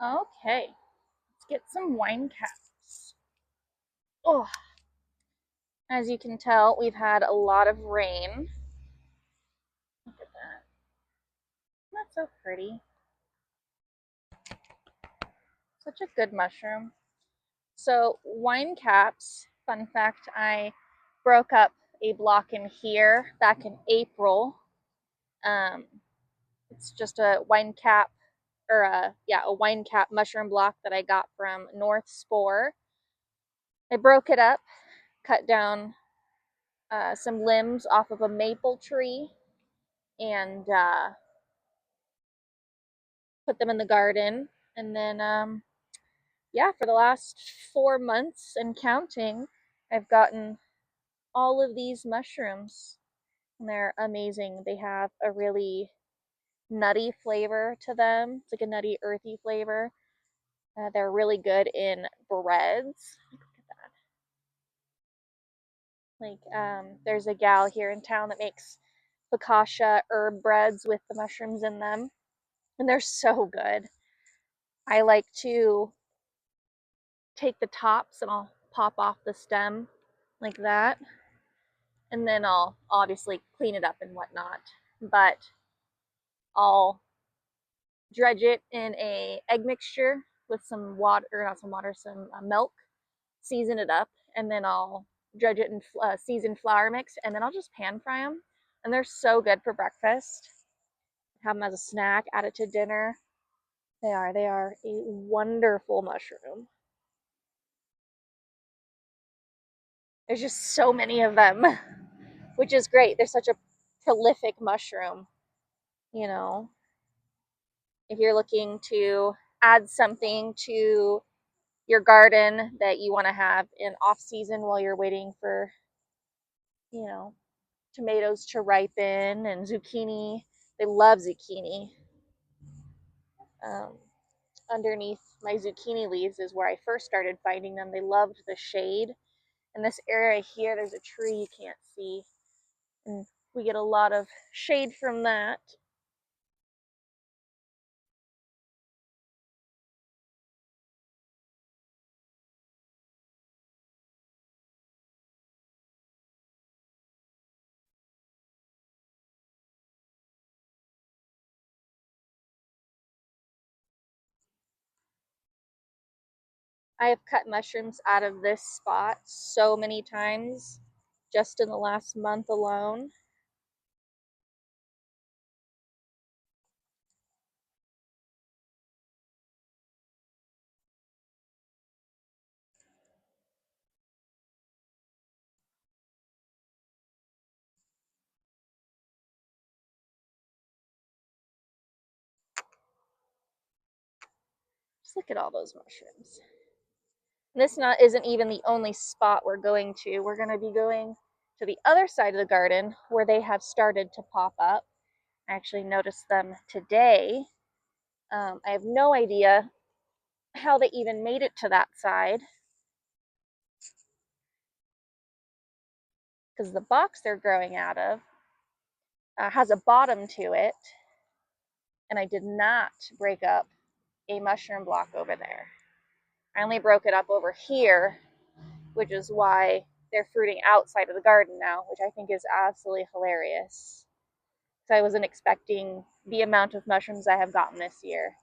Okay, let's get some wine caps. Oh, as you can tell, we've had a lot of rain. Look at that. That's so pretty. Such a good mushroom. So, wine caps, fun fact, I broke up a block in here back in April. Um, it's just a wine cap, or a wine cap mushroom block that I got from North Spore. I broke it up, cut down some limbs off of a maple tree, and put them in the garden. And then, yeah, for the last 4 months and counting, I've gotten all of these mushrooms. And they're amazing. They have a really nutty flavor to them. It's like a nutty, earthy flavor. They're really good in breads. Look at that. There's a gal here in town that makes focaccia herb breads with the mushrooms in them, and they're so good. I like to take the tops and I'll pop off the stem like that, and then I'll obviously clean it up and whatnot. But I'll dredge it in a egg mixture with some water, or not some water, some milk, season it up, and then I'll dredge it in seasoned flour mix, and then I'll just pan fry them. And they're so good for breakfast. Have them as a snack, add it to dinner. They are a wonderful mushroom. There's just so many of them, which is great. They're such a prolific mushroom. You know, if you're looking to add something to your garden that you want to have in off season while you're waiting for, you know, tomatoes to ripen and zucchini. They love zucchini. Um, Underneath my zucchini leaves is where I first started finding them. They loved the shade. In this area here, there's a tree you can't see, and we get a lot of shade from that. I have cut mushrooms out of this spot so many times just in the last month alone. Just look at all those mushrooms. And this not isn't even the only spot we're going to. We're going to be going to the other side of the garden where they have started to pop up. I actually noticed them today. I have no idea how they even made it to that side because the box they're growing out of has a bottom to it, and I did not break up a mushroom block over there. I only broke it up over here, which is why they're fruiting outside of the garden now, which I think is absolutely hilarious. So I wasn't expecting the amount of mushrooms I have gotten this year.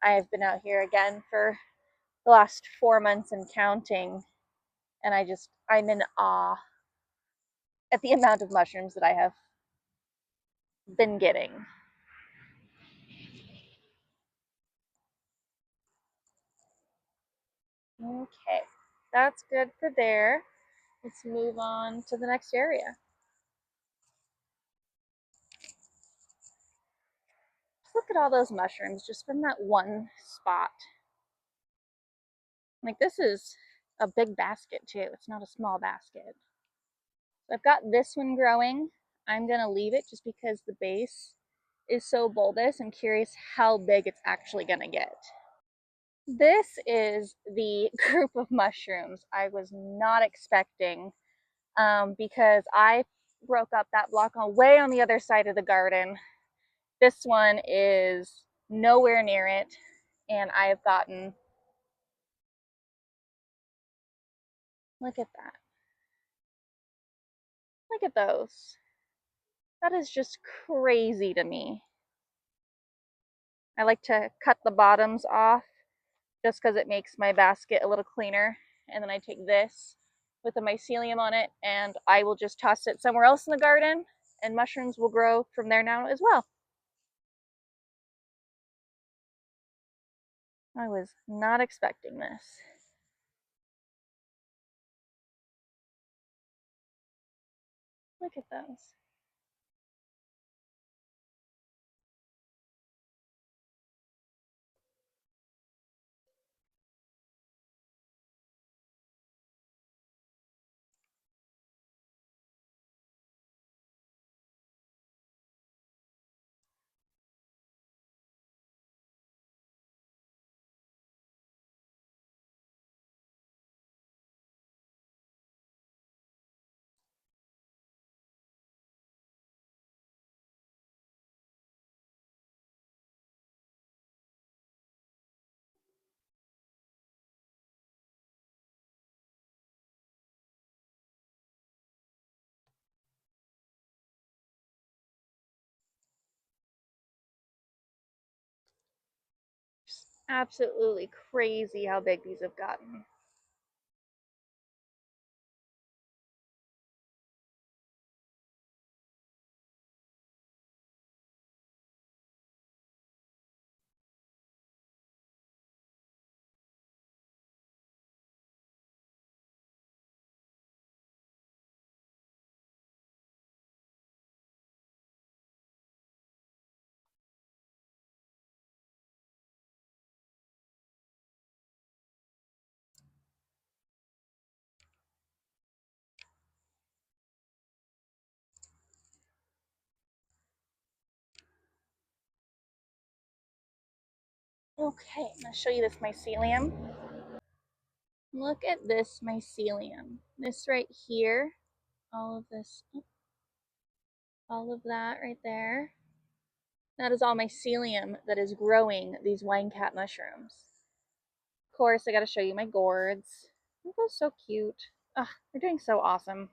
I have been out here again for the last 4 months and counting, and I'm in awe at the amount of mushrooms that I have been getting. Okay, that's good for there. Let's move on to the next area. Just look at all those mushrooms just from that one spot. Like, this is a big basket too. It's not a small basket. So I've got this one growing. I'm gonna leave it just because the base is so bulbous. I'm curious how big it's actually gonna get. This is the group of mushrooms I was not expecting, because I broke up that block way on the other side of the garden. This one is nowhere near it. and I have gotten, look at that. Look at those. That is just crazy to me. I like to cut the bottoms off just because it makes my basket a little cleaner. And then I take this with the mycelium on it and I will just toss it somewhere else in the garden and mushrooms will grow from there now as well. I was not expecting this. Look at those. Just absolutely crazy how big these have gotten. Okay, I'm going to show you this mycelium. Look at this mycelium. This right here, all of this, all of that right there. That is all mycelium that is growing these WineCap mushrooms. Of course, I got to show you my gourds. Aren't those so cute? Ugh, they're doing so awesome.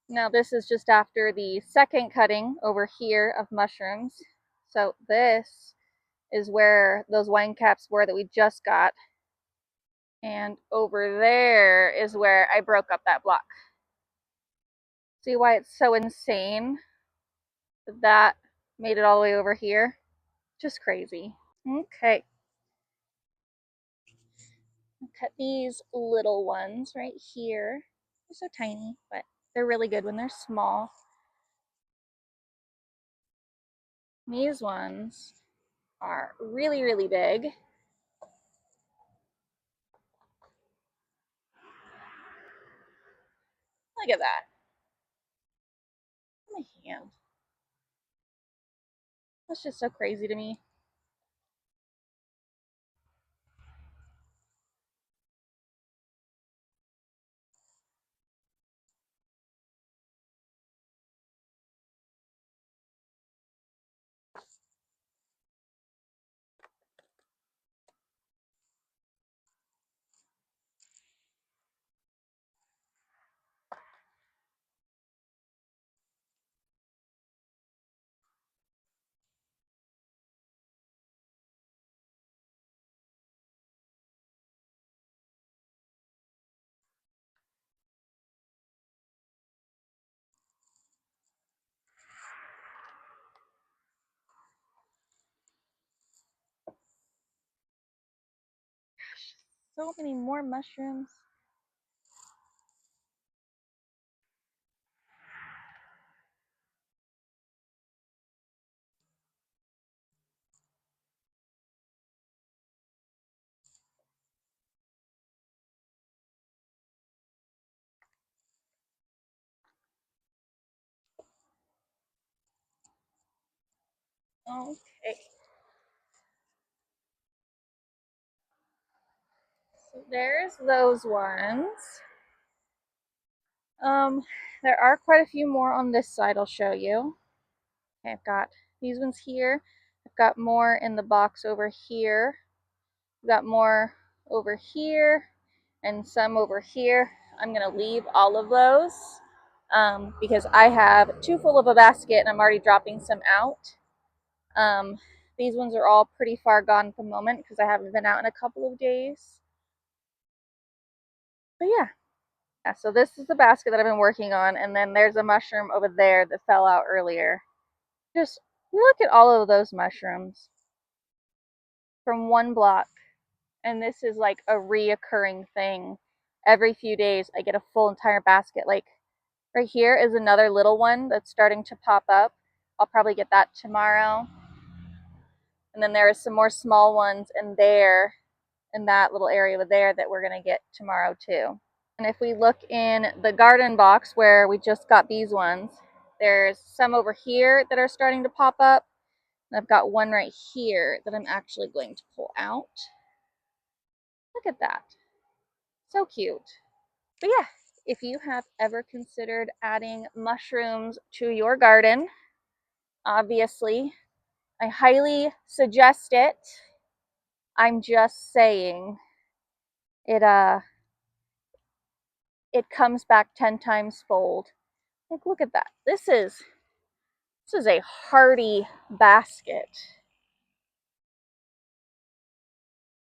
Now this is just after the second cutting over here of mushrooms. So this is where those WineCaps were that we just got. And over there is where I broke up that block. See why it's so insane that that made it all the way over here? Just crazy. Okay. I'll cut these little ones right here. They're so tiny, but they're really good when they're small. These ones are really, really big. Look at that. My hand. That's just so crazy to me. So many more mushrooms. Okay. So there's those ones. There are quite a few more on this side I'll show you. Okay, I've got these ones here. I've got more in the box over here. We've got more over here and some over here. I'm going to leave all of those because I have too full of a basket and I'm already dropping some out. These ones are all pretty far gone at the moment because I haven't been out in a couple of days. But yeah, so this is the basket that I've been working on, and then there's a mushroom over there that fell out earlier. Just look at all of those mushrooms from one block. And this is like a reoccurring thing. Every few days I get a full entire basket. Like right here is another little one that's starting to pop up. I'll probably get that tomorrow. And then there are some more small ones in there, in that little area over there, that we're going to get tomorrow too. And if we look in the garden box where we just got these ones, there's some over here that are starting to pop up. And I've got one right here that I'm actually going to pull out. Look at that. So cute. But yeah, if you have ever considered adding mushrooms to your garden, obviously, I highly suggest it. I'm just saying it comes back 10 times fold. Like, look at that. This is a hearty basket.